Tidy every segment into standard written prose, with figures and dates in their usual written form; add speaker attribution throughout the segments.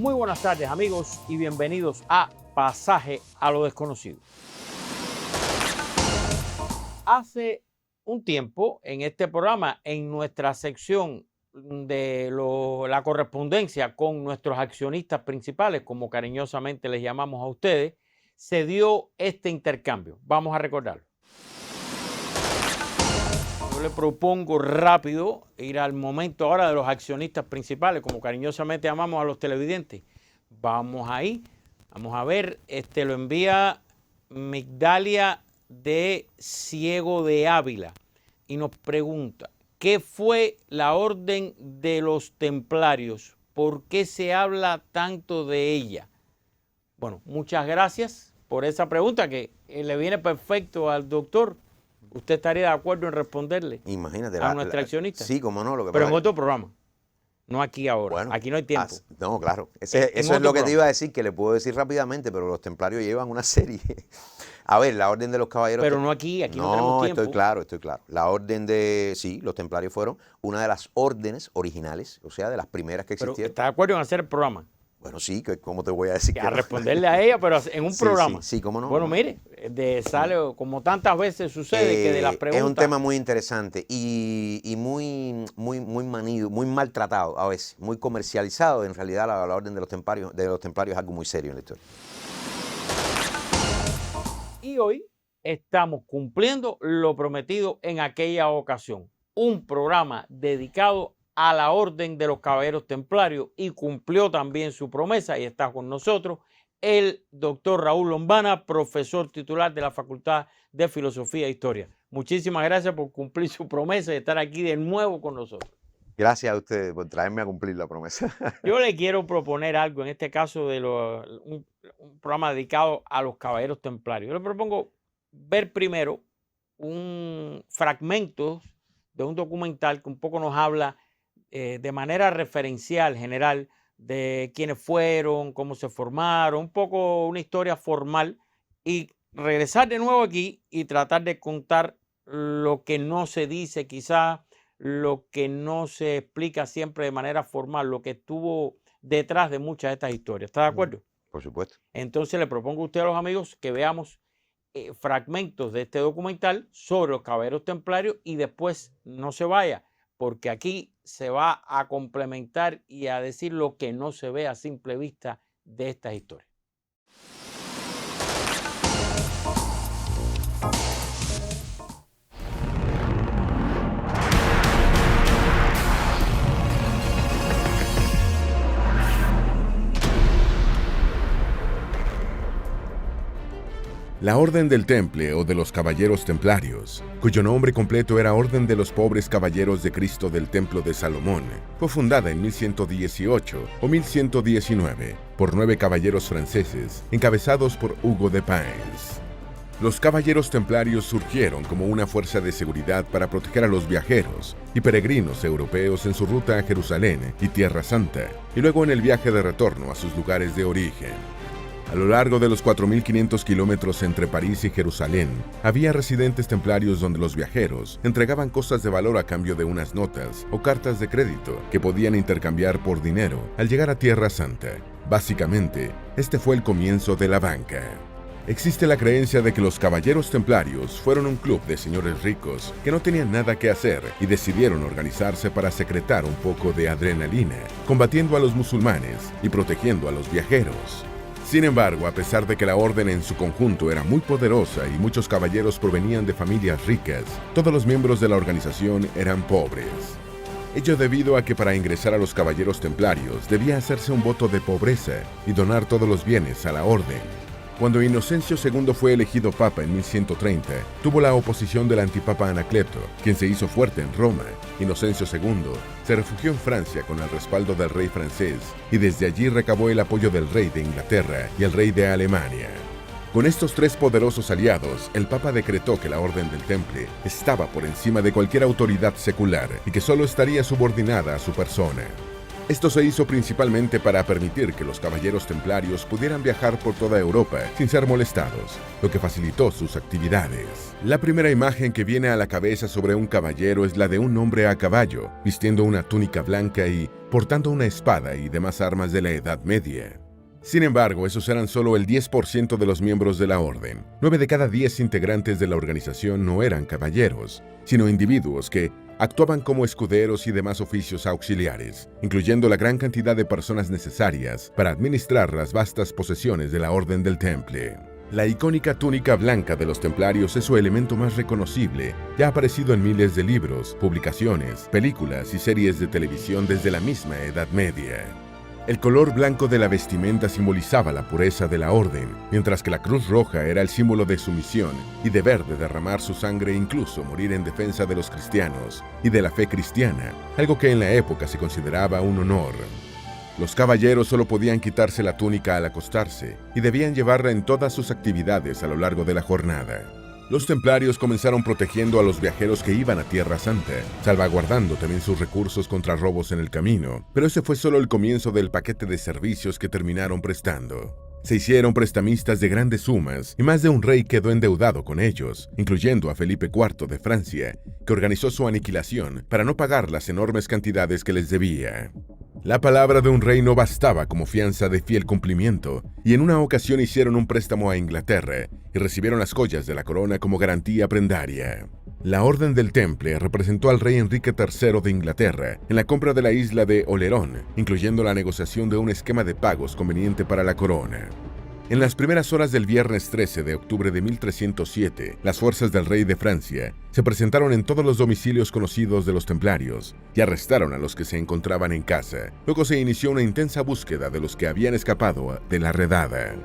Speaker 1: Muy buenas tardes, amigos, y bienvenidos a Pasaje a lo Desconocido. Hace un tiempo en este programa, en nuestra sección de la correspondencia con nuestros accionistas principales, como cariñosamente les llamamos a ustedes, se dio este intercambio. Vamos a recordarlo. Yo le propongo rápido ir al momento ahora de los accionistas principales, como cariñosamente llamamos a los televidentes. Vamos ahí, vamos a ver, lo envía Migdalia de Ciego de Ávila y nos pregunta, ¿qué fue la orden de los templarios? ¿Por qué se habla tanto de ella? Bueno, muchas gracias por esa pregunta que le viene perfecto al doctor. ¿Usted estaría de acuerdo en responderle?
Speaker 2: Imagínate,
Speaker 1: a nuestra accionista?
Speaker 2: Sí, cómo no.
Speaker 1: Pero en otro programa, no aquí ahora. Bueno, aquí no hay tiempo.
Speaker 2: No, claro. Eso es lo que te iba a decir, que le puedo decir rápidamente, pero los templarios llevan una serie. A ver, la orden de los caballeros...
Speaker 1: Pero no aquí no tenemos tiempo.
Speaker 2: Estoy claro. La orden sí, los templarios fueron una de las órdenes originales, o sea, de las primeras que existieron.
Speaker 1: Pero ¿está de acuerdo en hacer el programa?
Speaker 2: Bueno, sí, ¿cómo te voy a decir?
Speaker 1: A responderle a ella, pero en un programa.
Speaker 2: Sí, cómo no.
Speaker 1: Bueno, mire, sale como tantas veces sucede que de las preguntas...
Speaker 2: Es un tema muy interesante y muy manido, muy maltratado a veces, muy comercializado. En realidad la orden de los templarios es algo muy serio en la historia.
Speaker 1: Y hoy estamos cumpliendo lo prometido en aquella ocasión. Un programa dedicado a la orden de los caballeros templarios, y cumplió también su promesa y está con nosotros el doctor Raúl Lombana, profesor titular de la Facultad de Filosofía e Historia. Muchísimas gracias por cumplir su promesa y estar aquí de nuevo con nosotros.
Speaker 2: Gracias a ustedes por traerme a cumplir la promesa.
Speaker 1: Yo le quiero proponer algo, en este caso de un programa dedicado a los caballeros templarios. Yo le propongo ver primero un fragmento de un documental que un poco nos habla de manera referencial, general, de quiénes fueron, cómo se formaron, un poco una historia formal, y regresar de nuevo aquí y tratar de contar lo que no se dice, quizá lo que no se explica siempre de manera formal, lo que estuvo detrás de muchas de estas historias. ¿Está de acuerdo?
Speaker 2: Por supuesto. Entonces
Speaker 1: le propongo a ustedes, a los amigos, que veamos fragmentos de este documental sobre los caballeros templarios y después no se vaya, porque aquí se va a complementar y a decir lo que no se ve a simple vista de estas historias.
Speaker 3: La Orden del Temple o de los Caballeros Templarios, cuyo nombre completo era Orden de los Pobres Caballeros de Cristo del Templo de Salomón, fue fundada en 1118 o 1119 por 9 caballeros franceses encabezados por Hugo de Pins. Los Caballeros Templarios surgieron como una fuerza de seguridad para proteger a los viajeros y peregrinos europeos en su ruta a Jerusalén y Tierra Santa, y luego en el viaje de retorno a sus lugares de origen. A lo largo de los 4.500 kilómetros entre París y Jerusalén, había residentes templarios donde los viajeros entregaban cosas de valor a cambio de unas notas o cartas de crédito que podían intercambiar por dinero al llegar a Tierra Santa. Básicamente, este fue el comienzo de la banca. Existe la creencia de que los caballeros templarios fueron un club de señores ricos que no tenían nada que hacer y decidieron organizarse para secretar un poco de adrenalina, combatiendo a los musulmanes y protegiendo a los viajeros. Sin embargo, a pesar de que la orden en su conjunto era muy poderosa y muchos caballeros provenían de familias ricas, todos los miembros de la organización eran pobres. Ello debido a que para ingresar a los caballeros templarios debía hacerse un voto de pobreza y donar todos los bienes a la orden. Cuando Inocencio II fue elegido papa en 1130, tuvo la oposición del antipapa Anacleto, quien se hizo fuerte en Roma. Inocencio II se refugió en Francia con el respaldo del rey francés y desde allí recabó el apoyo del rey de Inglaterra y el rey de Alemania. Con estos 3 poderosos aliados, el papa decretó que la Orden del Temple estaba por encima de cualquier autoridad secular y que solo estaría subordinada a su persona. Esto se hizo principalmente para permitir que los caballeros templarios pudieran viajar por toda Europa sin ser molestados, lo que facilitó sus actividades. La primera imagen que viene a la cabeza sobre un caballero es la de un hombre a caballo, vistiendo una túnica blanca y portando una espada y demás armas de la Edad Media. Sin embargo, esos eran solo el 10% de los miembros de la orden. 9 de cada 10 integrantes de la organización no eran caballeros, sino individuos que actuaban como escuderos y demás oficios auxiliares, incluyendo la gran cantidad de personas necesarias para administrar las vastas posesiones de la Orden del Temple. La icónica túnica blanca de los templarios es su elemento más reconocible, ya ha aparecido en miles de libros, publicaciones, películas y series de televisión desde la misma Edad Media. El color blanco de la vestimenta simbolizaba la pureza de la orden, mientras que la cruz roja era el símbolo de su misión y deber de derramar su sangre e incluso morir en defensa de los cristianos y de la fe cristiana, algo que en la época se consideraba un honor. Los caballeros solo podían quitarse la túnica al acostarse y debían llevarla en todas sus actividades a lo largo de la jornada. Los templarios comenzaron protegiendo a los viajeros que iban a Tierra Santa, salvaguardando también sus recursos contra robos en el camino, pero ese fue solo el comienzo del paquete de servicios que terminaron prestando. Se hicieron prestamistas de grandes sumas y más de un rey quedó endeudado con ellos, incluyendo a Felipe IV de Francia, que organizó su aniquilación para no pagar las enormes cantidades que les debía. La palabra de un rey no bastaba como fianza de fiel cumplimiento, y en una ocasión hicieron un préstamo a Inglaterra y recibieron las joyas de la corona como garantía prendaria. La Orden del Temple representó al rey Enrique III de Inglaterra en la compra de la isla de Olerón, incluyendo la negociación de un esquema de pagos conveniente para la corona. En las primeras horas del viernes 13 de octubre de 1307, las fuerzas del rey de Francia se presentaron en todos los domicilios conocidos de los templarios y arrestaron a los que se encontraban en casa. Luego se inició una intensa búsqueda de los que habían escapado de la redada.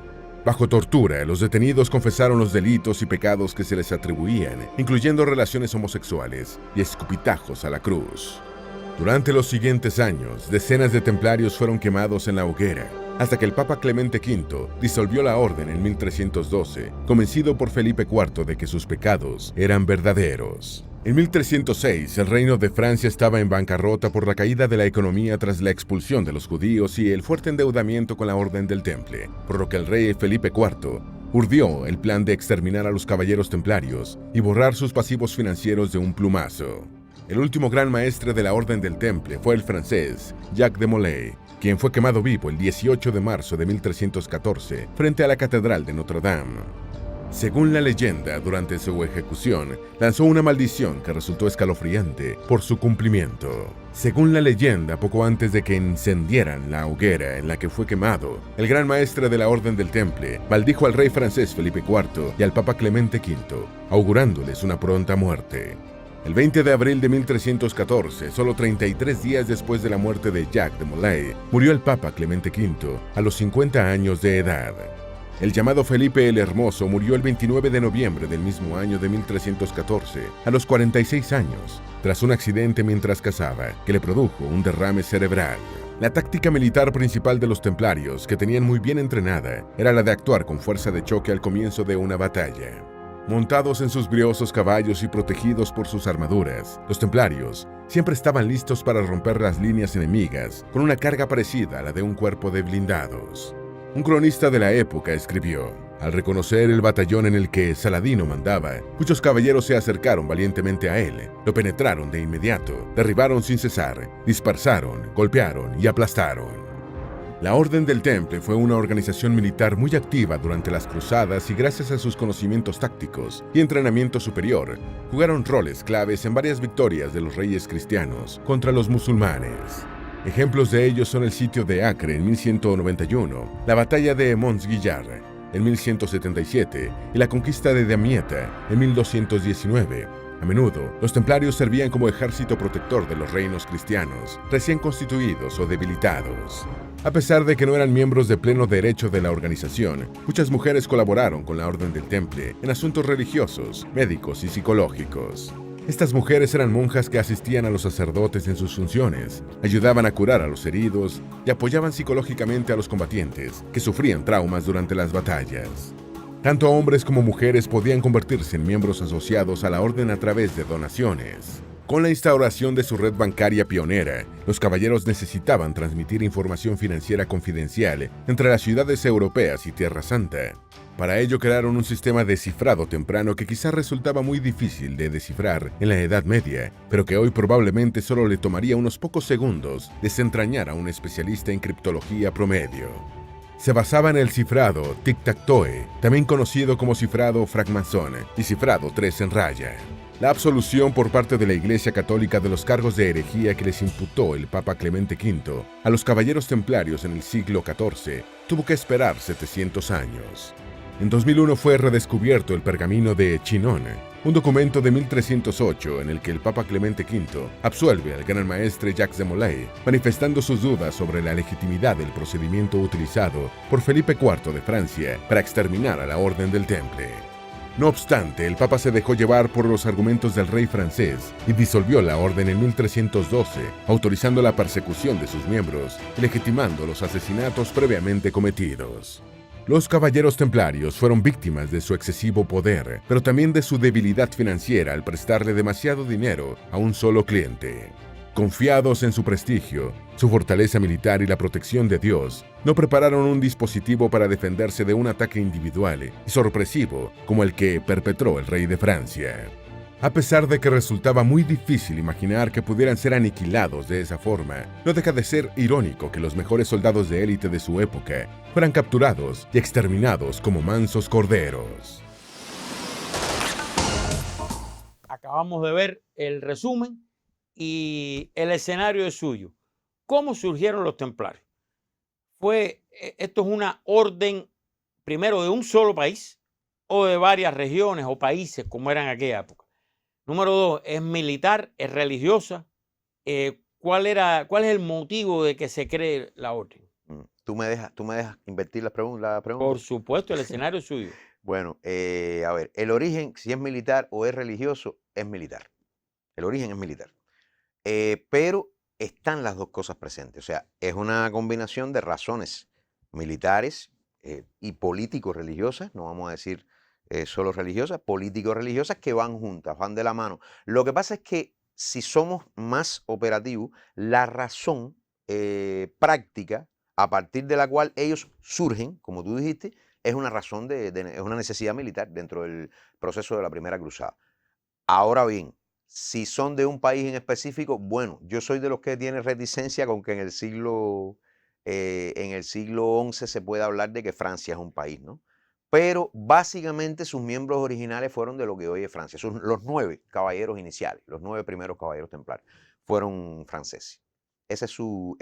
Speaker 3: Bajo tortura, los detenidos confesaron los delitos y pecados que se les atribuían, incluyendo relaciones homosexuales y escupitajos a la cruz. Durante los siguientes años, decenas de templarios fueron quemados en la hoguera, hasta que el Papa Clemente V disolvió la orden en 1312, convencido por Felipe IV de que sus pecados eran verdaderos. En 1306, el reino de Francia estaba en bancarrota por la caída de la economía tras la expulsión de los judíos y el fuerte endeudamiento con la Orden del Temple, por lo que el rey Felipe IV urdió el plan de exterminar a los caballeros templarios y borrar sus pasivos financieros de un plumazo. El último gran maestre de la Orden del Temple fue el francés Jacques de Molay, quien fue quemado vivo el 18 de marzo de 1314 frente a la Catedral de Notre Dame. Según la leyenda, durante su ejecución, lanzó una maldición que resultó escalofriante por su cumplimiento. Según la leyenda, poco antes de que incendieran la hoguera en la que fue quemado, el gran maestre de la Orden del Temple maldijo al rey francés Felipe IV y al Papa Clemente V, augurándoles una pronta muerte. El 20 de abril de 1314, solo 33 días después de la muerte de Jacques de Molay, murió el Papa Clemente V a los 50 años de edad. El llamado Felipe el Hermoso murió el 29 de noviembre del mismo año de 1314, a los 46 años, tras un accidente mientras cazaba, que le produjo un derrame cerebral. La táctica militar principal de los templarios, que tenían muy bien entrenada, era la de actuar con fuerza de choque al comienzo de una batalla. Montados en sus briosos caballos y protegidos por sus armaduras, los templarios siempre estaban listos para romper las líneas enemigas con una carga parecida a la de un cuerpo de blindados. Un cronista de la época escribió: al reconocer el batallón en el que Saladino mandaba, muchos caballeros se acercaron valientemente a él, lo penetraron de inmediato, derribaron sin cesar, dispersaron, golpearon y aplastaron. La Orden del Temple fue una organización militar muy activa durante las cruzadas y gracias a sus conocimientos tácticos y entrenamiento superior, jugaron roles claves en varias victorias de los reyes cristianos contra los musulmanes. Ejemplos de ellos son el sitio de Acre en 1191, la batalla de Montguillard en 1177 y la conquista de Damietta en 1219. A menudo, los templarios servían como ejército protector de los reinos cristianos, recién constituidos o debilitados. A pesar de que no eran miembros de pleno derecho de la organización, muchas mujeres colaboraron con la Orden del Temple en asuntos religiosos, médicos y psicológicos. Estas mujeres eran monjas que asistían a los sacerdotes en sus funciones, ayudaban a curar a los heridos y apoyaban psicológicamente a los combatientes que sufrían traumas durante las batallas. Tanto hombres como mujeres podían convertirse en miembros asociados a la orden a través de donaciones. Con la instauración de su red bancaria pionera, los caballeros necesitaban transmitir información financiera confidencial entre las ciudades europeas y Tierra Santa. Para ello crearon un sistema de cifrado temprano que quizás resultaba muy difícil de descifrar en la Edad Media, pero que hoy probablemente solo le tomaría unos pocos segundos desentrañar a un especialista en criptología promedio. Se basaba en el cifrado tic-tac-toe, también conocido como cifrado francmasón y cifrado 3 en raya. La absolución por parte de la Iglesia Católica de los cargos de herejía que les imputó el Papa Clemente V a los caballeros templarios en el siglo XIV tuvo que esperar 700 años. En 2001 fue redescubierto el pergamino de Chinon, un documento de 1308 en el que el Papa Clemente V absuelve al gran maestre Jacques de Molay, manifestando sus dudas sobre la legitimidad del procedimiento utilizado por Felipe IV de Francia para exterminar a la Orden del Temple. No obstante, el Papa se dejó llevar por los argumentos del rey francés y disolvió la orden en 1312, autorizando la persecución de sus miembros y legitimando los asesinatos previamente cometidos. Los caballeros templarios fueron víctimas de su excesivo poder, pero también de su debilidad financiera al prestarle demasiado dinero a un solo cliente. Confiados en su prestigio, su fortaleza militar y la protección de Dios, no prepararon un dispositivo para defenderse de un ataque individual y sorpresivo como el que perpetró el rey de Francia. A pesar de que resultaba muy difícil imaginar que pudieran ser aniquilados de esa forma, no deja de ser irónico que los mejores soldados de élite de su época fueran capturados y exterminados como mansos corderos.
Speaker 1: Acabamos de ver el resumen y el escenario es suyo. ¿Cómo surgieron los templarios? Esto es una orden, primero, de un solo país o de varias regiones o países como eran en aquella época. Número 2, ¿es militar, es religiosa? ¿Cuál es el motivo de que se cree la orden?
Speaker 2: ¿Tú me dejas invertir la pregunta?
Speaker 1: Por supuesto, el escenario es suyo.
Speaker 2: Bueno, a ver, el origen, si es militar o es religioso, es militar. El origen es militar. Pero están las dos cosas presentes. O sea, es una combinación de razones militares y político-religiosas, no vamos a decir solo religiosas, político-religiosas que van juntas, van de la mano. Lo que pasa es que si somos más operativos, la razón práctica a partir de la cual ellos surgen, como tú dijiste, es una razón es una necesidad militar dentro del proceso de la Primera Cruzada. Ahora bien, si son de un país en específico, bueno, yo soy de los que tiene reticencia con que en el siglo XI se puede hablar de que Francia es un país, ¿no? Pero básicamente sus miembros originales fueron de lo que hoy es Francia. Los 9 caballeros iniciales, los 9 primeros caballeros templarios, fueron franceses. Ese es su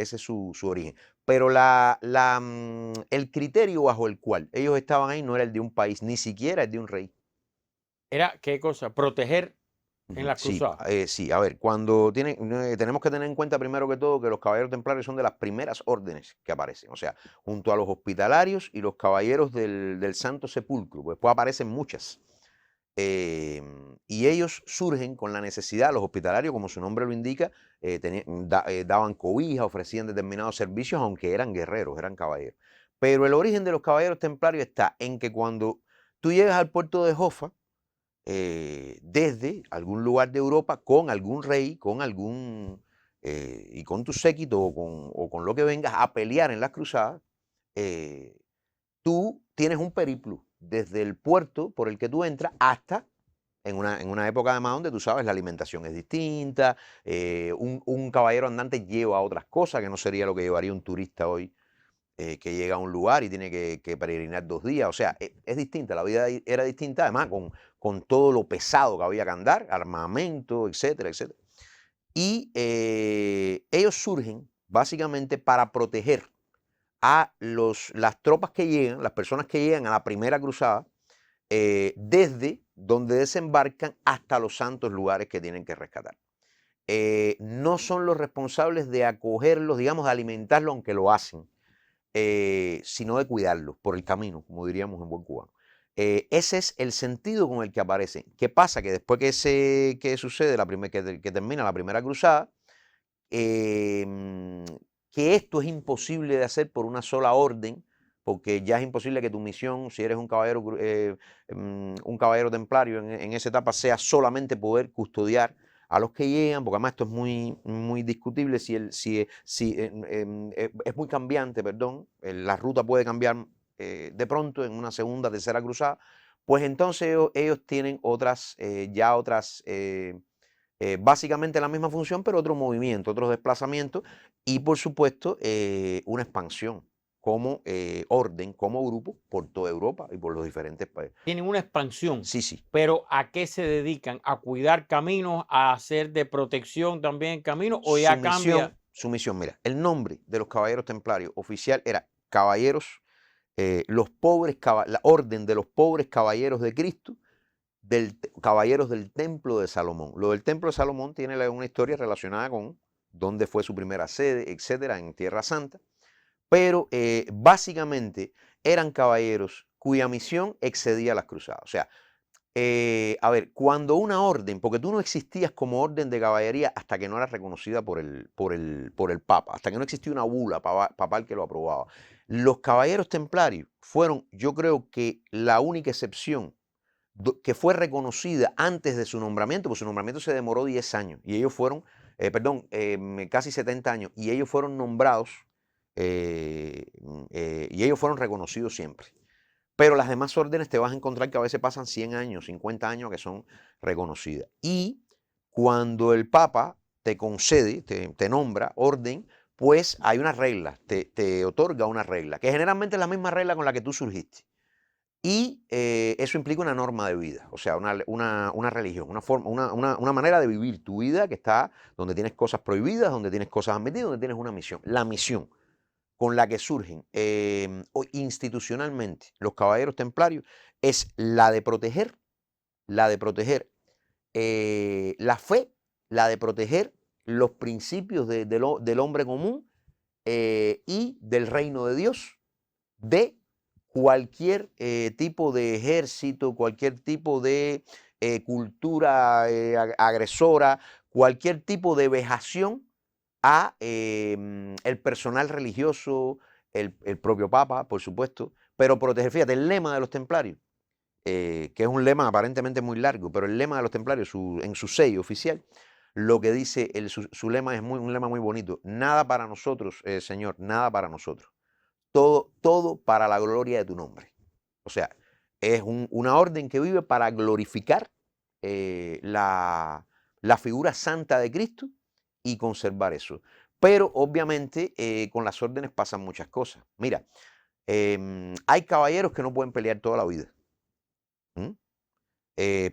Speaker 2: origen. Pero el criterio bajo el cual ellos estaban ahí no era el de un país, ni siquiera el de un rey.
Speaker 1: ¿Era qué cosa? Proteger en la cruzada.
Speaker 2: Sí, a ver, tenemos que tener en cuenta primero que todo que los caballeros templarios son de las primeras órdenes que aparecen, o sea, junto a los hospitalarios y los caballeros del Santo Sepulcro, pues después aparecen muchas. Y ellos surgen con la necesidad, los hospitalarios, como su nombre lo indica, daban cobija, ofrecían determinados servicios, aunque eran guerreros, eran caballeros. Pero el origen de los caballeros templarios está en que cuando tú llegas al puerto de Jofa, desde algún lugar de Europa, con algún rey, y con tu séquito o con lo que vengas a pelear en las cruzadas, tú tienes un periplo desde el puerto por el que tú entras hasta en una época además donde tú sabes la alimentación es distinta, un caballero andante lleva otras cosas que no sería lo que llevaría un turista hoy que llega a un lugar y tiene que peregrinar 2 días. O sea, es distinta, la vida era distinta, además con todo lo pesado que había que andar, armamento, etcétera, etcétera. Y ellos surgen básicamente para proteger a las tropas que llegan, las personas que llegan a la primera cruzada, desde donde desembarcan hasta los santos lugares que tienen que rescatar. No son los responsables de acogerlos, digamos, de alimentarlos, aunque lo hacen, sino de cuidarlos por el camino, como diríamos en buen cubano. Ese es el sentido con el que aparecen. ¿Qué pasa? Que después que sucede, que termina la primera cruzada, que esto es imposible de hacer por una sola orden, porque ya es imposible que tu misión, si eres un caballero templario en esa etapa, sea solamente poder custodiar a los que llegan, porque además esto es muy discutible, es muy cambiante, perdón, la ruta puede cambiar de pronto en una segunda, tercera cruzada, pues entonces ellos tienen básicamente la misma función, pero otro movimiento, otros desplazamientos y por supuesto una expansión como orden, como grupo por toda Europa y por los diferentes países.
Speaker 1: Tienen una expansión.
Speaker 2: Sí, sí.
Speaker 1: Pero ¿a qué se dedican? ¿A cuidar caminos? ¿A hacer de protección también caminos? ¿O ya cambia?
Speaker 2: Su misión, mira, el nombre de los caballeros templarios oficial era caballeros, la orden de los pobres caballeros de Cristo, caballeros del templo de Salomón. Lo del templo de Salomón tiene una historia relacionada con dónde fue su primera sede, etcétera, en Tierra Santa. Pero básicamente eran caballeros cuya misión excedía las cruzadas. O sea, a ver, cuando una orden, porque tú no existías como orden de caballería hasta que no eras reconocida por el Papa, hasta que no existía una bula papal que lo aprobaba. Los caballeros templarios fueron, yo creo que la única excepción que fue reconocida antes de su nombramiento, porque su nombramiento se demoró 10 años, y ellos fueron, casi 70 años, y ellos fueron nombrados, y ellos fueron reconocidos siempre. Pero las demás órdenes te vas a encontrar que a veces pasan 100 años, 50 años que son reconocidas. Y cuando el Papa te concede, te nombra orden, pues hay una regla, te otorga una regla, que generalmente es la misma regla con la que tú surgiste. Y eso implica una norma de vida, o sea, una religión, una manera de vivir tu vida que está donde tienes cosas prohibidas, donde tienes cosas admitidas, donde tienes una misión. La misión con la que surgen institucionalmente los caballeros templarios es la de proteger la fe, la de proteger los principios del hombre común y del reino de Dios, de cualquier tipo de ejército, cualquier tipo de cultura agresora, cualquier tipo de vejación a el personal religioso, el propio Papa, por supuesto, pero proteger, fíjate, el lema de los templarios, que es un lema aparentemente muy largo, pero el lema de los templarios en su sello oficial, lo que dice, su lema es un lema muy bonito: nada para nosotros, Señor, nada para nosotros, todo para la gloria de tu nombre. O sea, es una orden que vive para glorificar la figura santa de Cristo y conservar eso. Pero obviamente con las órdenes pasan muchas cosas. Mira, hay caballeros que no pueden pelear toda la vida,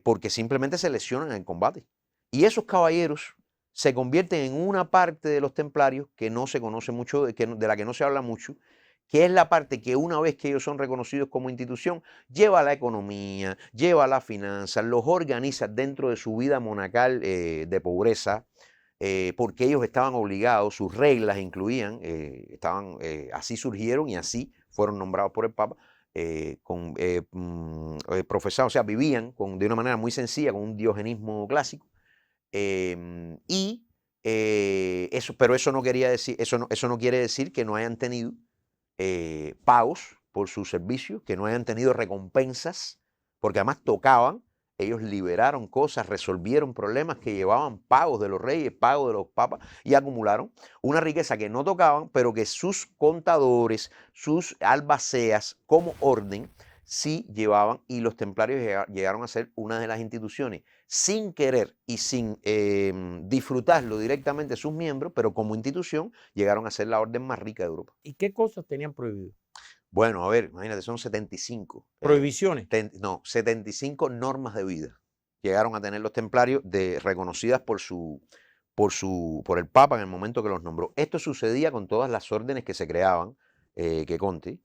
Speaker 2: porque simplemente se lesionan en combate. Y esos caballeros se convierten en una parte de los templarios que no se conoce mucho, de la que no se habla mucho, que es la parte que una vez que ellos son reconocidos como institución, lleva la economía, lleva las finanzas, los organiza dentro de su vida monacal de pobreza, porque ellos estaban obligados, sus reglas incluían, así surgieron y así fueron nombrados por el Papa, profesados, o sea, vivían de una manera muy sencilla, con un diogenismo clásico, pero eso no quería decir, eso no quiere decir que no hayan tenido pagos por sus servicios, que no hayan tenido recompensas, porque además tocaban. Ellos liberaron cosas, resolvieron problemas que llevaban pagos de los reyes, pagos de los papas, y acumularon una riqueza que no tocaban, pero que sus contadores, sus albaceas como orden sí llevaban, y los templarios llegaron a ser una de las instituciones, sin querer y sin disfrutarlo directamente sus miembros, pero como institución llegaron a ser la orden más rica de Europa.
Speaker 1: ¿Y qué cosas tenían prohibido?
Speaker 2: Bueno, a ver, imagínate, son 75.
Speaker 1: ¿Prohibiciones?
Speaker 2: 75 normas de vida llegaron a tener los templarios reconocidas por el Papa en el momento que los nombró. Esto sucedía con todas las órdenes que se creaban, que conste.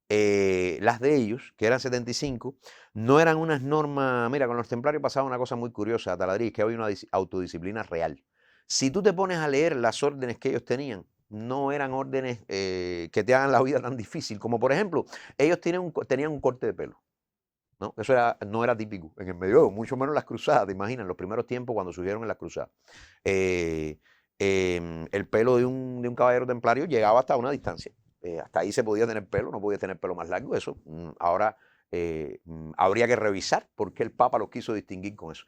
Speaker 2: Las de ellos, que eran 75, no eran unas normas. Mira, con los templarios pasaba una cosa muy curiosa, Taladriz, que había una autodisciplina real. Si tú te pones a leer las órdenes que ellos tenían, no eran órdenes que te hagan la vida tan difícil, como por ejemplo, ellos tenían un corte de pelo, ¿no? Eso no era típico en el medioevo, mucho menos las cruzadas, te imaginas, los primeros tiempos cuando surgieron en las cruzadas. El pelo de un caballero templario llegaba hasta una distancia. Hasta ahí se podía tener pelo, no podía tener pelo más largo. Eso ahora habría que revisar por qué el Papa los quiso distinguir con eso.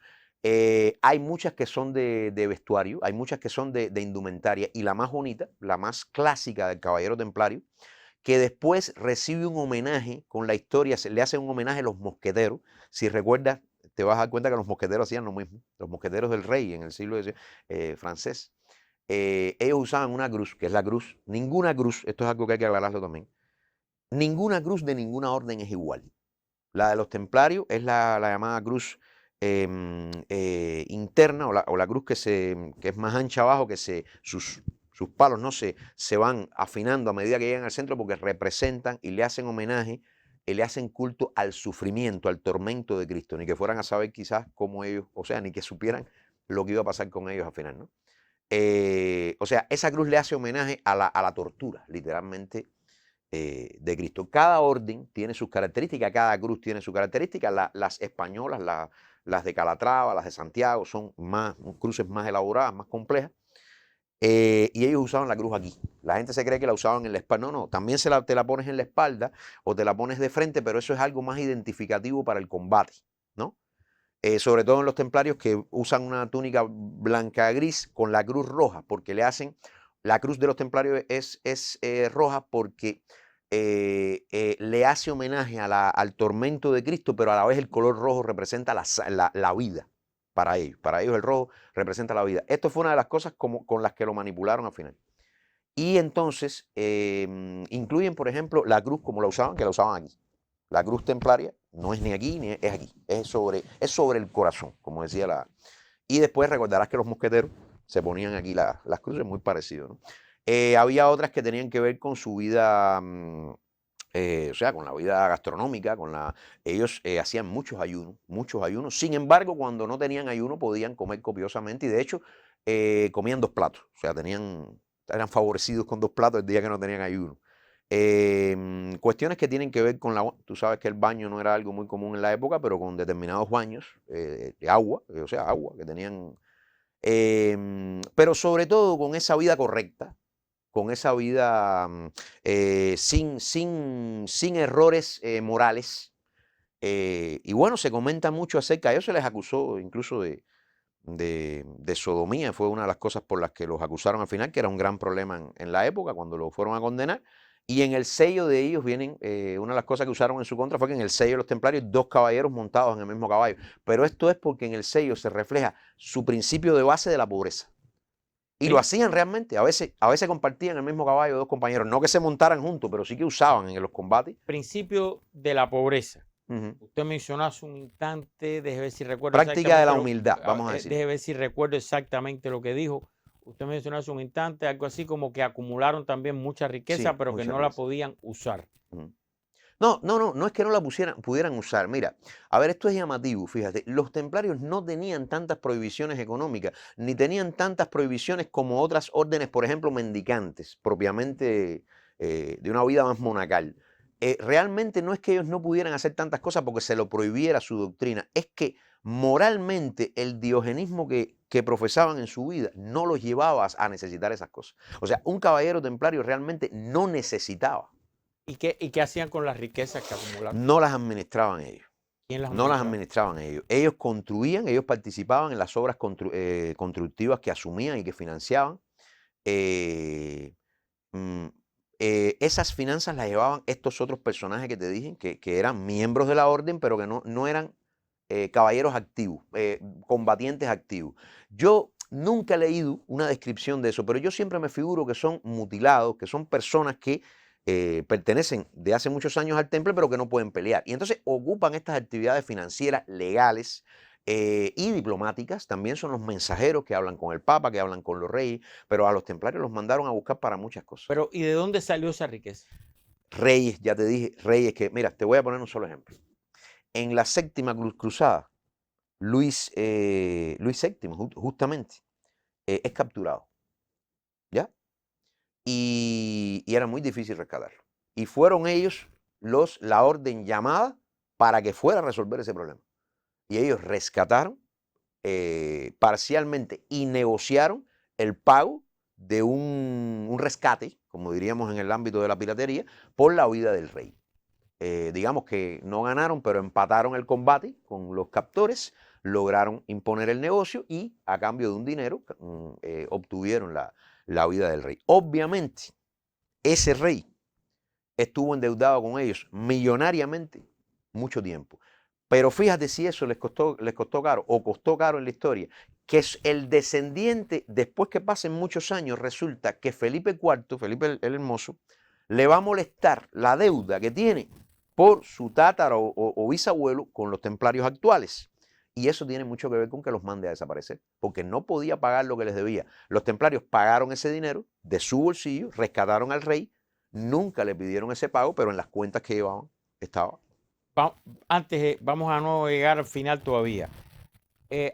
Speaker 2: Hay muchas que son de vestuario, hay muchas que son de indumentaria, y la más bonita, la más clásica del caballero templario, que después recibe un homenaje con la historia, se le hace un homenaje a los mosqueteros. Si recuerdas, te vas a dar cuenta que los mosqueteros hacían lo mismo. Los mosqueteros del rey en el siglo francés. Ellos usaban una cruz, que es la cruz. Ninguna cruz, esto es algo que hay que aclararlo también, ninguna cruz de ninguna orden es igual. La de los templarios es la llamada cruz interna, o la cruz que es más ancha abajo, que sus palos no se van afinando a medida que llegan al centro, porque representan y le hacen homenaje, y le hacen culto al sufrimiento, al tormento de Cristo, ni que fueran a saber quizás cómo ellos, o sea, ni que supieran lo que iba a pasar con ellos al final, ¿no? O sea, esa cruz le hace homenaje a la tortura, literalmente, de Cristo. Cada orden tiene sus características, cada cruz tiene sus características. Las españolas, las de Calatrava, las de Santiago, son cruces más elaboradas, más complejas. Y ellos usaban la cruz aquí. La gente se cree que la usaban en la espalda. No, no, también te la pones en la espalda o te la pones de frente, pero eso es algo más identificativo para el combate, ¿no? Sobre todo en los templarios, que usan una túnica blanca gris con la cruz roja, porque la cruz de los templarios es roja porque le hace homenaje al tormento de Cristo, pero a la vez el color rojo representa la vida para ellos. Para ellos el rojo representa la vida. Esto fue una de las cosas con las que lo manipularon al final. Y entonces incluyen, por ejemplo, la cruz como la usaban, que la usaban aquí. La cruz templaria no es ni aquí ni es aquí, es sobre el corazón, como decía la... Y después recordarás que los mosqueteros se ponían aquí las cruces, muy parecido, ¿no? Había otras que tenían que ver con su vida, o sea, con la vida gastronómica, ellos hacían muchos ayunos. Sin embargo, cuando no tenían ayuno podían comer copiosamente, y de hecho comían 2 platos, o sea, eran favorecidos con 2 platos el día que no tenían ayuno. Cuestiones que tienen que ver con tú sabes que el baño no era algo muy común en la época, pero con determinados baños de agua, o sea, agua que tenían, pero sobre todo con esa vida correcta, con esa vida sin errores morales. Y bueno, se comenta mucho acerca, a ellos se les acusó incluso de sodomía, fue una de las cosas por las que los acusaron al final, que era un gran problema en la época cuando lo fueron a condenar. Y en el sello de ellos vienen, una de las cosas que usaron en su contra fue que en el sello de los templarios 2 caballeros montados en el mismo caballo. Pero esto es porque en el sello se refleja su principio de base de la pobreza. Y lo hacían realmente, a veces compartían el mismo caballo 2 compañeros, no que se montaran juntos, pero sí que usaban en los combates.
Speaker 1: Principio de la pobreza. Usted mencionó hace un instante, déjeme ver si recuerdo.
Speaker 2: Práctica de la humildad, vamos a decir.
Speaker 1: Déjeme ver si recuerdo exactamente lo que dijo. Usted mencionó hace un instante algo así como que acumularon también mucha riqueza,
Speaker 2: Sí,
Speaker 1: pero que
Speaker 2: mucha
Speaker 1: no la
Speaker 2: riqueza.
Speaker 1: podían usar.
Speaker 2: No es que no la pudieran usar. Mira, a ver, esto es llamativo, fíjate. Los templarios no tenían tantas prohibiciones económicas, ni tenían tantas prohibiciones como otras órdenes, por ejemplo, mendicantes, propiamente de una vida más monacal. Realmente no es que ellos no pudieran hacer tantas cosas porque se lo prohibiera su doctrina, es que moralmente el diogenismo que profesaban en su vida no los llevaba a necesitar esas cosas. O sea, un caballero templario realmente no necesitaba.
Speaker 1: ¿Y qué hacían con las riquezas que acumularon?
Speaker 2: No las administraban ellos.
Speaker 1: ¿Quién las
Speaker 2: No las
Speaker 1: administraba?
Speaker 2: administraban ellos. Ellos construían, ellos participaban en las obras constructivas que asumían y que financiaban. Esas finanzas las llevaban estos otros personajes que te dije, que eran miembros de la orden, pero que no eran caballeros activos, combatientes activos. Yo nunca he leído una descripción de eso, pero yo siempre me figuro que son mutilados, que son personas que pertenecen de hace muchos años al temple, pero que no pueden pelear. Y entonces ocupan estas actividades financieras, legales y diplomáticas. También son los mensajeros que hablan con el Papa, que hablan con los reyes, pero a los templarios los mandaron a buscar para muchas cosas.
Speaker 1: Pero, ¿y de dónde salió esa riqueza?
Speaker 2: Reyes, ya te dije, reyes que, mira, te voy a poner un solo ejemplo. En la séptima cruzada, Luis VII, justamente, es capturado. ¿Ya? Y era muy difícil rescatarlo. Y fueron ellos la orden llamada para que fuera a resolver ese problema. Y ellos rescataron parcialmente y negociaron el pago de un rescate, como diríamos en el ámbito de la piratería, por la huida del rey. Digamos que no ganaron, pero empataron el combate con los captores, lograron imponer el negocio y a cambio de un dinero obtuvieron la vida del rey. Obviamente, ese rey estuvo endeudado con ellos millonariamente mucho tiempo. Pero fíjate si eso les costó caro o costó caro en la historia, que es el descendiente, después que pasen muchos años, resulta que Felipe IV, Felipe el Hermoso, le va a molestar la deuda que tiene por su tátara o bisabuelo con los templarios actuales. Y eso tiene mucho que ver con que los mande a desaparecer, porque no podía pagar lo que les debía. Los templarios pagaron ese dinero de su bolsillo, rescataron al rey, nunca le pidieron ese pago, pero en las cuentas que llevaban estaba.
Speaker 1: Antes, vamos a no llegar al final todavía.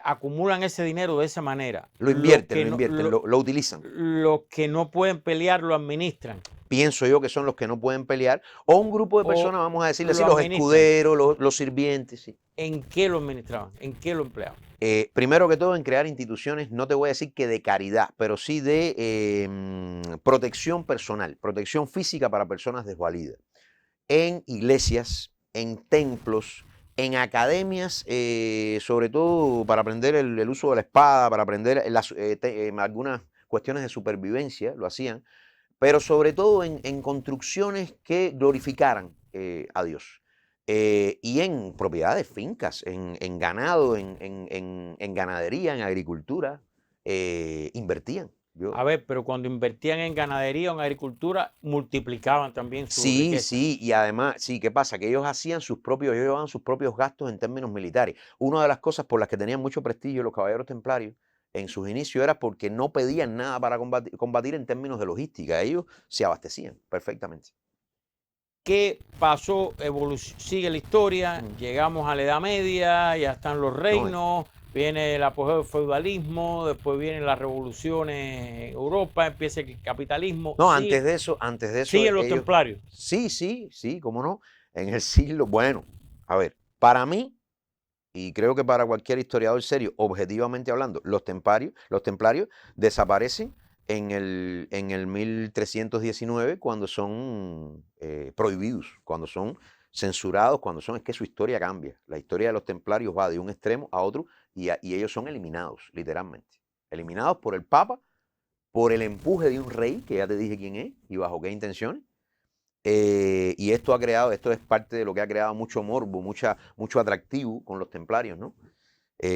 Speaker 1: Acumulan ese dinero de esa manera.
Speaker 2: Lo invierten, lo utilizan.
Speaker 1: Los que no pueden pelear lo administran.
Speaker 2: Pienso yo que son los que no pueden pelear, o un grupo de personas, vamos a decirle así, los escuderos, los sirvientes. Sí.
Speaker 1: ¿En qué lo administraban? ¿En qué lo empleaban?
Speaker 2: Primero que todo, en crear instituciones, no te voy a decir que de caridad, pero sí de protección personal, protección física para personas desvalidas. En iglesias, en templos, en academias, sobre todo para aprender el uso de la espada, para aprender algunas cuestiones de supervivencia, lo hacían, pero sobre todo en construcciones que glorificaran a Dios. Y en propiedades, fincas, en ganado, en ganadería, en agricultura, invertían.
Speaker 1: A ver, pero cuando invertían en ganadería o en agricultura, multiplicaban también su riqueza.
Speaker 2: Sí, y además, sí, ¿qué pasa? Que ellos llevaban sus propios gastos en términos militares. Una de las cosas por las que tenían mucho prestigio los caballeros templarios en sus inicios era porque no pedían nada para combatir en términos de logística. Ellos se abastecían perfectamente.
Speaker 1: ¿Qué pasó? Sigue la historia, llegamos a la Edad Media, ya están los reinos, viene el apogeo del feudalismo, después vienen las revoluciones en Europa, empieza el capitalismo.
Speaker 2: No, antes de eso.
Speaker 1: ¿Siguen los templarios?
Speaker 2: Sí, cómo no. En el siglo, bueno, a ver, para mí, y creo que para cualquier historiador serio, objetivamente hablando, los templarios desaparecen en el 1319 cuando son prohibidos, cuando son censurados, es que su historia cambia. La historia de los templarios va de un extremo a otro y ellos son eliminados, literalmente. Eliminados por el Papa, por el empuje de un rey, que ya te dije quién es y bajo qué intenciones. Y esto es parte de lo que ha creado mucho morbo, mucho atractivo con los templarios, ¿no?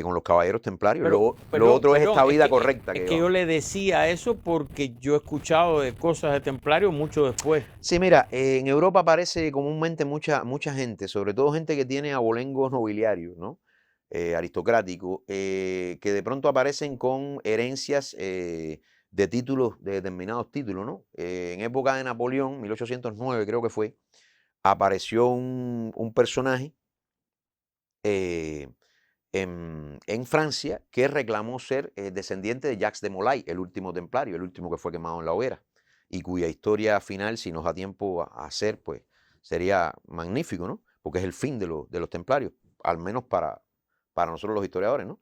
Speaker 2: Con los caballeros templarios. Lo otro es esta vida correcta.
Speaker 1: Es que yo le decía eso porque yo he escuchado de cosas de templarios mucho después.
Speaker 2: Sí, mira, en Europa aparece comúnmente mucha gente, sobre todo gente que tiene abolengos nobiliarios, ¿no? Aristocráticos, que de pronto aparecen con herencias de títulos, de determinados títulos, ¿no? En época de Napoleón, 1809 creo que fue, apareció un personaje en Francia que reclamó ser descendiente de Jacques de Molay, el último templario, el último que fue quemado en la hoguera, y cuya historia final, si nos da tiempo a hacer, pues sería magnífico, ¿no? Porque es el fin de los templarios, al menos para nosotros los historiadores, ¿no?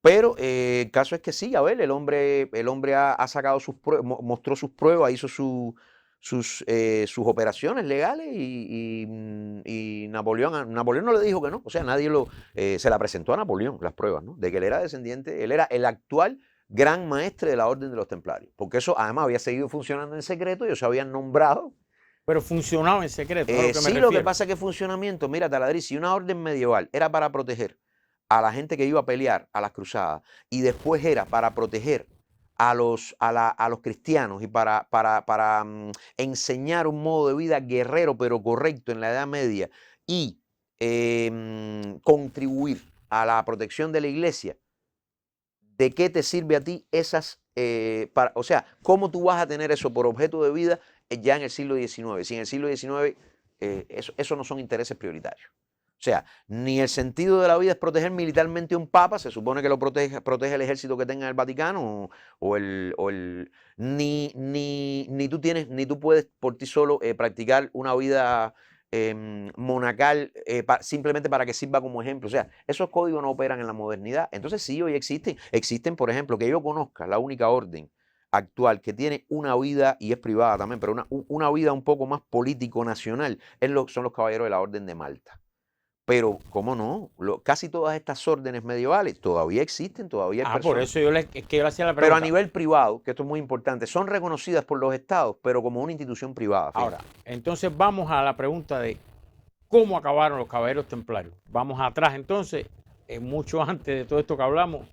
Speaker 2: Pero el caso es que sí, a ver, el hombre ha sacado sus pruebas, mostró sus pruebas, hizo sus operaciones legales y Napoleón no le dijo que no, o sea, nadie se la presentó a Napoleón las pruebas, ¿no? De que él era descendiente, él era el actual gran maestre de la Orden de los Templarios, porque eso además había seguido funcionando en secreto, ellos se habían nombrado.
Speaker 1: Pero funcionaba en secreto.
Speaker 2: Sí, lo que pasa es que funcionamiento, mira, Taladrí, si una orden medieval era para proteger a la gente que iba a pelear a las cruzadas y después era para proteger a los cristianos y para enseñar un modo de vida guerrero pero correcto en la Edad Media y contribuir a la protección de la iglesia, ¿de qué te sirve a ti esas? O sea, ¿cómo tú vas a tener eso por objeto de vida ya en el siglo XIX? Si en el siglo XIX eso no son intereses prioritarios. O sea, ni el sentido de la vida es proteger militarmente a un papa, se supone que lo protege el ejército que tenga el Vaticano, ni tú puedes por ti solo practicar una vida monacal simplemente para que sirva como ejemplo. O sea, esos códigos no operan en la modernidad. Entonces sí, hoy existen, por ejemplo, que yo conozca, la única orden actual que tiene una vida, y es privada también, pero una vida un poco más político-nacional, son los caballeros de la Orden de Malta. Pero, ¿cómo no? Casi todas estas órdenes medievales todavía existen, todavía hay
Speaker 1: Ah, por
Speaker 2: personas.
Speaker 1: eso es que yo le hacía la
Speaker 2: Pero a
Speaker 1: pregunta.
Speaker 2: nivel privado, que esto es muy importante, son reconocidas por los estados, pero como una institución privada. Fíjate.
Speaker 1: Ahora, entonces vamos a la pregunta de cómo acabaron los caballeros templarios. Vamos atrás entonces, mucho antes de todo esto que hablamos,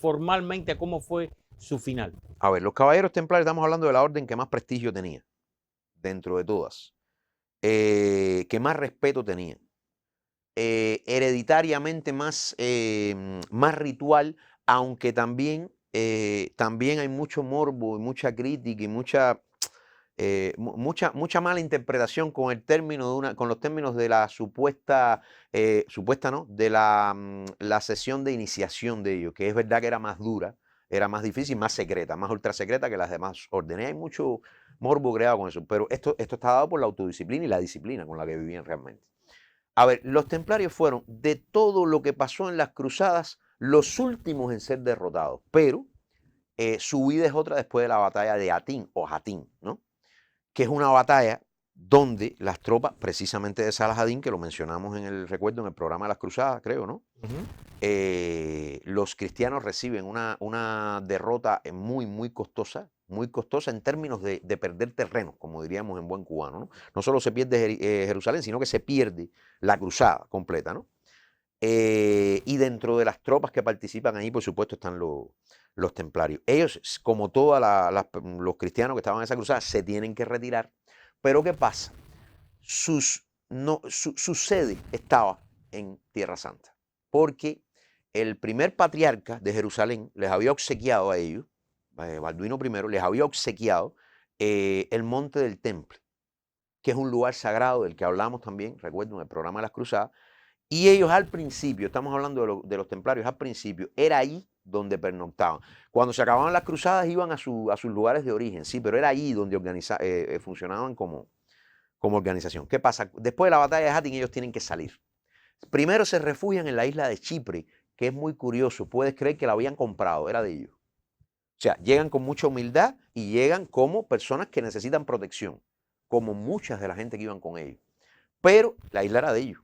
Speaker 1: formalmente cómo fue su final.
Speaker 2: A ver, los caballeros templarios, estamos hablando de la orden que más prestigio tenía, dentro de todas, que más respeto tenía, hereditariamente más ritual, aunque también hay mucho morbo y mucha crítica y mucha mala interpretación con el término con los términos de la supuesta no, de la sesión de iniciación de ellos, que es verdad que era más dura, era más difícil, más secreta, más ultra secreta que las demás órdenes. Hay mucho morbo creado con eso, pero esto está dado por la autodisciplina y la disciplina con la que vivían realmente. A ver, los templarios fueron, de todo lo que pasó en las cruzadas, los últimos en ser derrotados, pero su vida es otra después de la batalla de Hattin o Hattin, ¿no? Que es una batalla donde las tropas, precisamente de Saladín, que lo mencionamos en el recuerdo en el programa de las Cruzadas, creo, ¿no? Los cristianos reciben una derrota muy costosa en términos de perder terreno, como diríamos en buen cubano, ¿no? No solo se pierde Jerusalén, sino que se pierde la cruzada completa, ¿no? Y dentro de las tropas que participan ahí, por supuesto, están los templarios. Ellos, como todos los cristianos que estaban en esa cruzada, se tienen que retirar. Pero ¿qué pasa? Su sede estaba en Tierra Santa, porque el primer patriarca de Jerusalén les había obsequiado a ellos, Balduino I, les había obsequiado el monte del Temple, que es un lugar sagrado del que hablamos también, recuerdo, en el programa de las Cruzadas. Y ellos al principio, estamos hablando de los templarios, al principio era ahí donde pernoctaban. Cuando se acababan las cruzadas iban a sus lugares de origen, sí, pero era allí donde funcionaban como organización. ¿Qué pasa? Después de la batalla de Hattin ellos tienen que salir. Primero se refugian en la isla de Chipre, que es muy curioso, puedes creer que la habían comprado, era de ellos. O sea, llegan con mucha humildad y llegan como personas que necesitan protección, como muchas de la gente que iban con ellos. Pero la isla era de ellos,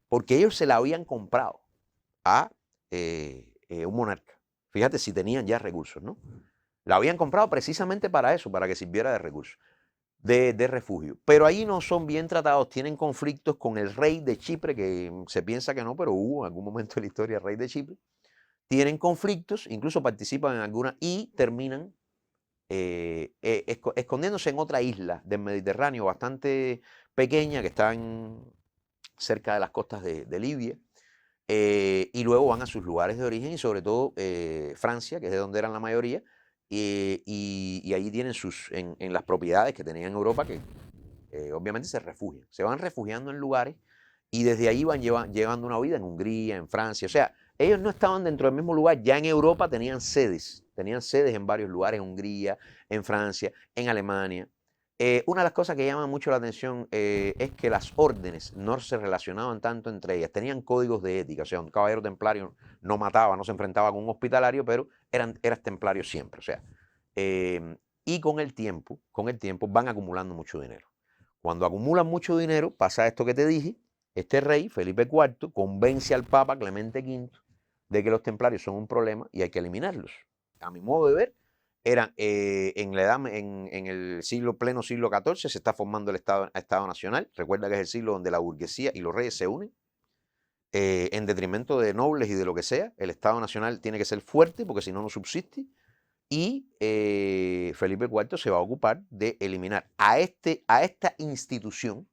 Speaker 2: porque ellos se la habían comprado a un monarca. Fíjate si tenían ya recursos, ¿no? La habían comprado precisamente para eso, para que sirviera de recurso, de refugio. Pero ahí no son bien tratados, tienen conflictos con el rey de Chipre, que se piensa que no, pero hubo en algún momento de la historia el rey de Chipre. Tienen conflictos, incluso participan en alguna y terminan escondiéndose en otra isla del Mediterráneo bastante pequeña que está cerca de las costas de Libia. Y luego van a sus lugares de origen y sobre todo Francia, que es de donde eran la mayoría, y allí tienen en las propiedades que tenían en Europa, que obviamente se refugian. Se van refugiando en lugares y desde ahí van llevando una vida en Hungría, en Francia. O sea, ellos no estaban dentro del mismo lugar, ya en Europa tenían sedes en varios lugares, en Hungría, en Francia, en Alemania. Una de las cosas que llama mucho la atención es que las órdenes no se relacionaban tanto entre ellas, tenían códigos de ética, o sea, un caballero templario no mataba, no se enfrentaba con un hospitalario, pero eras templario siempre, o sea, y con el tiempo van acumulando mucho dinero. Cuando acumulan mucho dinero, pasa esto que te dije, este rey, Felipe IV, convence al Papa Clemente V de que los templarios son un problema y hay que eliminarlos. A mi modo de ver, eran en el pleno siglo XIV se está formando el Estado Nacional. Recuerda que es el siglo donde la burguesía y los reyes se unen. En detrimento de nobles y de lo que sea, el Estado Nacional tiene que ser fuerte porque si no, no subsiste. Y Felipe IV se va a ocupar de eliminar a esta institución,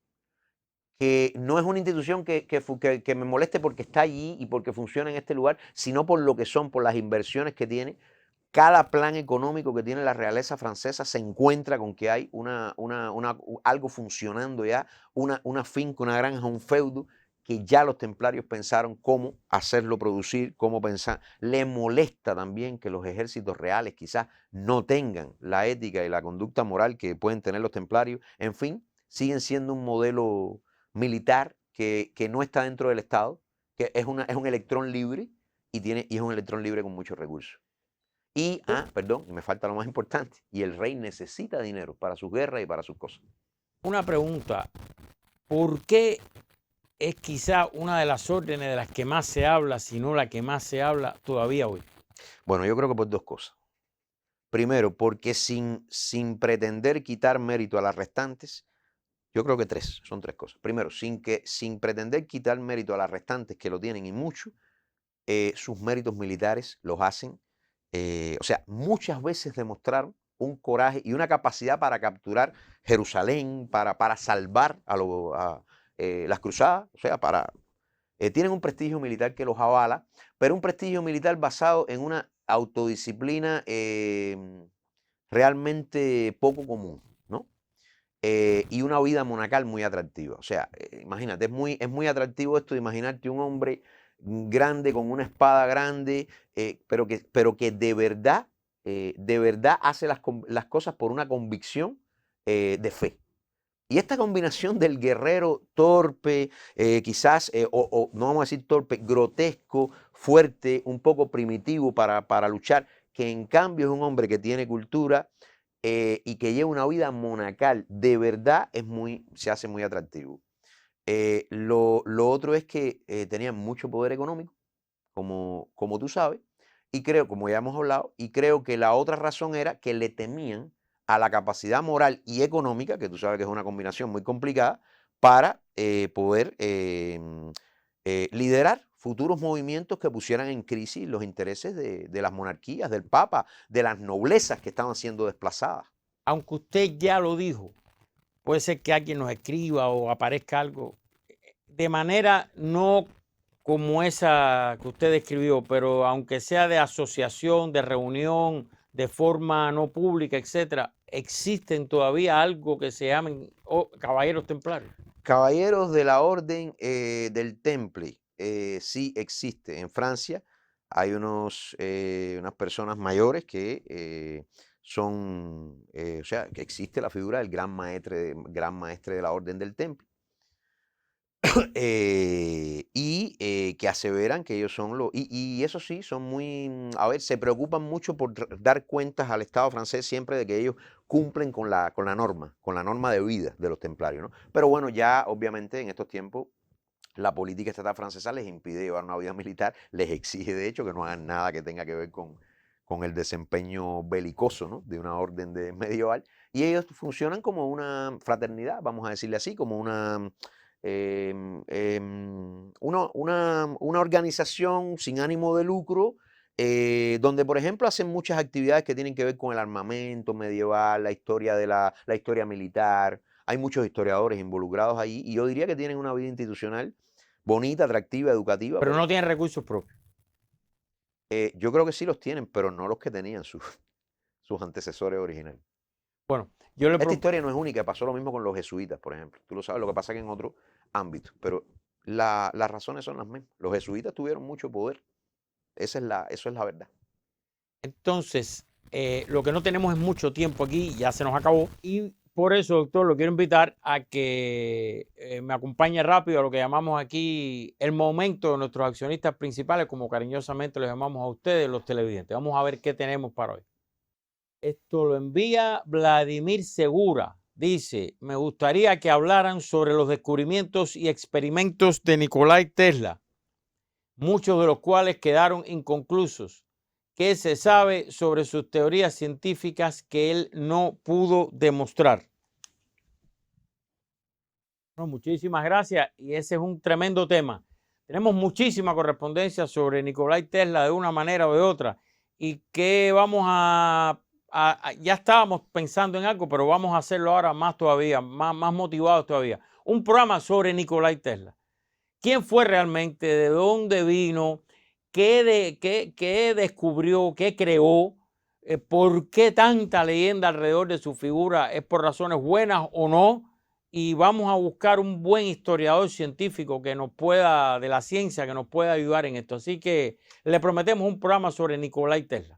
Speaker 2: que no es una institución que me moleste porque está allí y porque funciona en este lugar, sino por lo que son, por las inversiones que tiene. Cada plan económico que tiene la realeza francesa se encuentra con que hay algo funcionando ya, una finca, una granja, un feudo, que ya los templarios pensaron cómo hacerlo producir, cómo pensar. Le molesta también que los ejércitos reales quizás no tengan la ética y la conducta moral que pueden tener los templarios. En fin, siguen siendo un modelo militar que no está dentro del Estado, que es un electrón libre y es un electrón libre con muchos recursos. Y, perdón, me falta lo más importante, y el rey necesita dinero para sus guerras y para sus cosas.
Speaker 1: Una pregunta, ¿por qué es quizá una de las órdenes de las que más se habla, si no la que más se habla todavía hoy.
Speaker 2: Bueno, yo creo que por dos cosas. Primero, porque sin pretender quitar mérito a las restantes, yo creo que son tres cosas. Primero, sin pretender quitar mérito a las restantes, que lo tienen y mucho, sus méritos militares los hacen. O sea, muchas veces demostraron un coraje y una capacidad para capturar Jerusalén, para salvar las cruzadas, o sea, tienen un prestigio militar que los avala, pero un prestigio militar basado en una autodisciplina realmente poco común, ¿no? Y una vida monacal muy atractiva. O sea, imagínate, es muy atractivo esto de imaginarte un hombre grande con una espada grande, pero que de verdad hace las cosas por una convicción de fe. Y esta combinación del guerrero torpe, quizás, o no vamos a decir torpe, grotesco, fuerte, un poco primitivo para luchar, que en cambio es un hombre que tiene cultura y que lleva una vida monacal, de verdad se hace muy atractivo. Lo otro es que tenían mucho poder económico, como tú sabes, y creo, como ya hemos hablado, y creo que la otra razón era que le temían a la capacidad moral y económica, que tú sabes que es una combinación muy complicada, para poder liderar futuros movimientos que pusieran en crisis los intereses de las monarquías, del Papa, de las noblezas que estaban siendo desplazadas.
Speaker 1: Aunque usted ya lo dijo, puede ser que alguien nos escriba o aparezca algo de manera no como esa que usted describió, pero aunque sea de asociación, de reunión, de forma no pública, etcétera, existen todavía algo que se llamen caballeros templarios.
Speaker 2: Caballeros de la Orden del Temple, sí existe. En Francia hay unas personas mayores que o sea, que existe la figura del gran maestre de la Orden del Temple. Que aseveran que ellos son y eso sí, son muy, a ver, se preocupan mucho por dar cuentas al Estado francés siempre de que ellos cumplen con la norma de vida de los templarios, ¿no? Pero bueno, ya obviamente en estos tiempos la política estatal francesa les impide llevar una vida militar, les exige de hecho que no hagan nada que tenga que ver con el desempeño belicoso, ¿no?, de una orden medieval, y ellos funcionan como una fraternidad, vamos a decirle así, como una organización sin ánimo de lucro, donde, por ejemplo, hacen muchas actividades que tienen que ver con el armamento medieval, la historia militar. Hay muchos historiadores involucrados ahí y yo diría que tienen una vida institucional bonita, atractiva, educativa.
Speaker 1: Pero no tienen recursos propios.
Speaker 2: Yo creo que sí los tienen, pero no los que tenían sus antecesores originales.
Speaker 1: Bueno,
Speaker 2: esta historia no es única, pasó lo mismo con los jesuitas, por ejemplo. Tú lo sabes, lo que pasa que en otro ámbito, pero las razones son las mismas. Los jesuitas tuvieron mucho poder. Eso es la verdad.
Speaker 1: Entonces, lo que no tenemos es mucho tiempo aquí, ya se nos acabó. Y por eso, doctor, lo quiero invitar a que me acompañe rápido a lo que llamamos aquí el momento de nuestros accionistas principales, como cariñosamente los llamamos a ustedes, los televidentes. Vamos a ver qué tenemos para hoy. Esto lo envía Vladimir Segura. Dice, me gustaría que hablaran sobre los descubrimientos y experimentos de Nikolai Tesla, muchos de los cuales quedaron inconclusos. ¿Qué se sabe sobre sus teorías científicas que él no pudo demostrar? Bueno, muchísimas gracias y ese es un tremendo tema. Tenemos muchísima correspondencia sobre Nikolai Tesla de una manera o de otra y que vamos ya estábamos pensando en algo, pero vamos a hacerlo ahora más todavía, más motivados todavía. Un programa sobre Nikolai Tesla. ¿Quién fue realmente? ¿De dónde vino? ¿Qué descubrió? ¿Qué creó? ¿Por qué tanta leyenda alrededor de su figura? ¿Es por razones buenas o no? Y vamos a buscar un buen historiador científico que nos pueda, de la ciencia, que nos pueda ayudar en esto. Así que le prometemos un programa sobre Nikolai Tesla,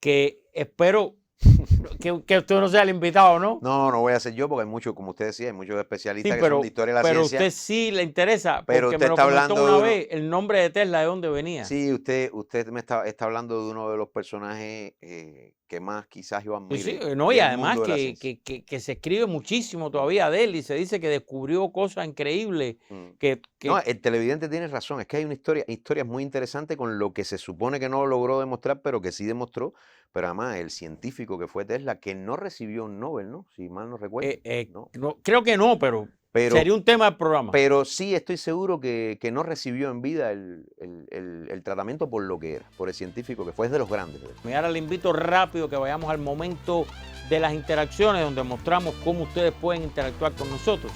Speaker 1: que espero que usted no sea el invitado, ¿no?
Speaker 2: No voy a ser yo porque hay muchos, como usted decía, hay muchos especialistas
Speaker 1: Sí,
Speaker 2: que son de historia de la
Speaker 1: pero
Speaker 2: ciencia.
Speaker 1: usted sí le interesa,
Speaker 2: Pero
Speaker 1: porque
Speaker 2: usted
Speaker 1: me lo
Speaker 2: está
Speaker 1: comentó
Speaker 2: hablando
Speaker 1: una
Speaker 2: de
Speaker 1: vez, el nombre de Tesla, ¿de dónde venía?
Speaker 2: Sí, usted me está hablando de uno de los personajes que más quizás yo
Speaker 1: Sí,
Speaker 2: admire
Speaker 1: sí, no, y
Speaker 2: del
Speaker 1: además
Speaker 2: mundo de la
Speaker 1: que,
Speaker 2: ciencia.
Speaker 1: que se escribe muchísimo todavía de él y se dice que descubrió cosas increíbles,
Speaker 2: Mm.
Speaker 1: que
Speaker 2: No, el televidente tiene razón, es que hay una historia muy interesante con lo que se supone que no logró demostrar, pero que sí demostró, pero además el científico que fue Tesla, que no recibió un Nobel, ¿no? Si mal no recuerdo. No.
Speaker 1: creo que no, pero sería un tema del programa.
Speaker 2: Pero sí estoy seguro que no recibió en vida el tratamiento por lo que era, por el científico que fue, es de los grandes.
Speaker 1: Y ahora le invito rápido que vayamos al momento de las interacciones, donde mostramos cómo ustedes pueden interactuar con nosotros.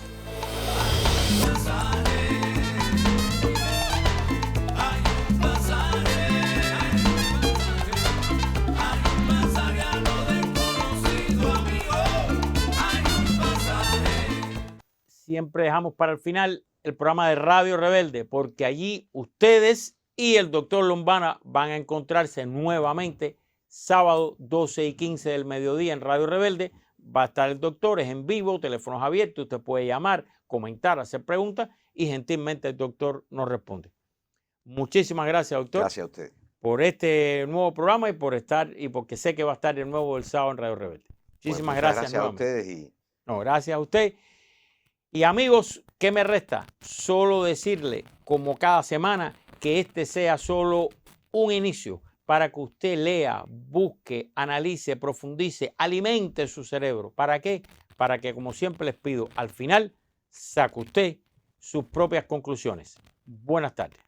Speaker 1: Siempre dejamos para el final el programa de Radio Rebelde, porque allí ustedes y el doctor Lombana van a encontrarse nuevamente sábado 12 y 15 del mediodía en Radio Rebelde. Va a estar el doctor, es en vivo, teléfonos abiertos, usted puede llamar, comentar, hacer preguntas y gentilmente el doctor nos responde. Muchísimas gracias, doctor.
Speaker 2: Gracias a usted.
Speaker 1: Por este nuevo programa y por estar, y porque sé que va a estar de nuevo el sábado en Radio Rebelde. Muchísimas gracias.
Speaker 2: Gracias a ustedes.
Speaker 1: No, gracias a usted. Y amigos, ¿qué me resta? Solo decirle, como cada semana, que este sea solo un inicio para que usted lea, busque, analice, profundice, alimente su cerebro. ¿Para qué? Para que, como siempre les pido, al final saque usted sus propias conclusiones. Buenas tardes.